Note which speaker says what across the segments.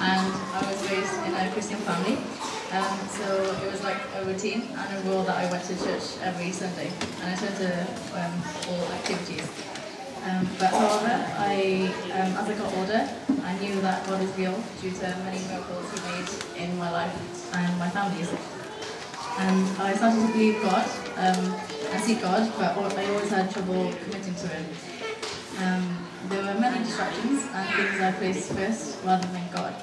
Speaker 1: and I was raised in a Christian family. So it was like a routine and a rule that I went to church every Sunday, and I turned to all activities. But however, as I got older, I knew that God is real due to many miracles He made in my life and my family's. And I started to believe God and seek God, but I always had trouble committing to Him. There were many distractions and things I placed first rather than God.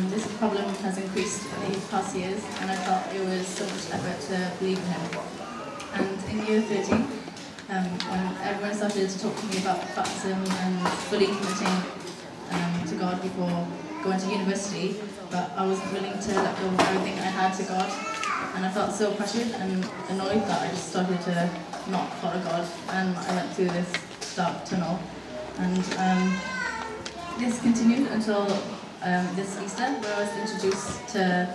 Speaker 1: This problem has increased in the past years, and I felt it was so much effort to believe in Him. And in year 13, when everyone started to talk to me about baptism and fully committing to God before going to university, but I wasn't willing to let go of everything I had to God, and I felt so pressured and annoyed that I just started to not follow God, and I went through this dark tunnel. And this continued until this Easter, where I was introduced to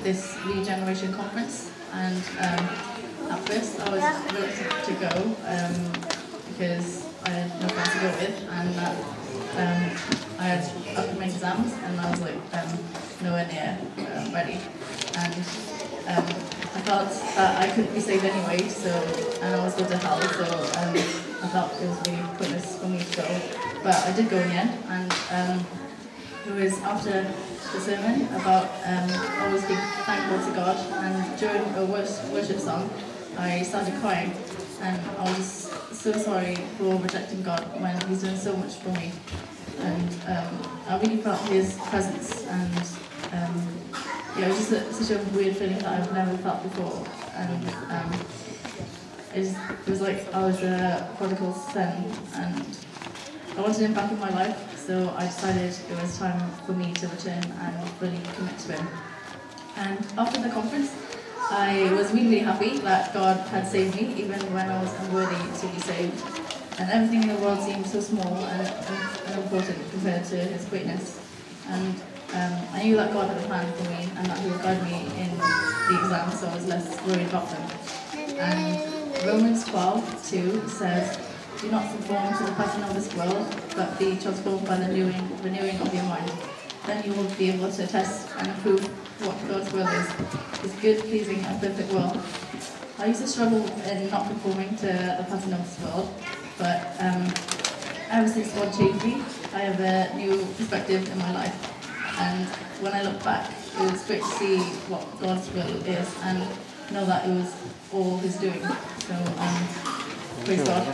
Speaker 1: this regeneration conference, and at first I was reluctant to go because I had no friends to go with, and I had upcoming exams, and I was like nowhere near ready, and I felt that I couldn't be saved anyway, and I was going to hell, so I felt it was really pointless for me to go, but I did go in the end. And it was after the sermon about always being thankful to God, and during a worship song I started crying, and I was so sorry for rejecting God when He's done so much for me, and I really felt His presence, and it was just such a weird feeling that I've never felt before, and it was like I was a prodigal son, and I wanted Him back in my life. So I decided it was time for me to return and fully commit to Him. And after the conference, I was really happy that God had saved me, even when I was unworthy to be saved. And everything in the world seemed so small and unimportant compared to His greatness. And I knew that God had a plan for me, and that He would guide me in the exam, so I was less worried about them. And Romans 12:2 says, "Do not conform to the pattern of this world, but be transformed by the renewing of your mind. Then you will be able to test and approve what God's will is, His good, pleasing, and perfect will." I used to struggle in not conforming to the pattern of this world, but ever since God changed me, I have a new perspective in my life. And when I look back, it was great to see what God's will is and know that it was all His doing. So, praise God.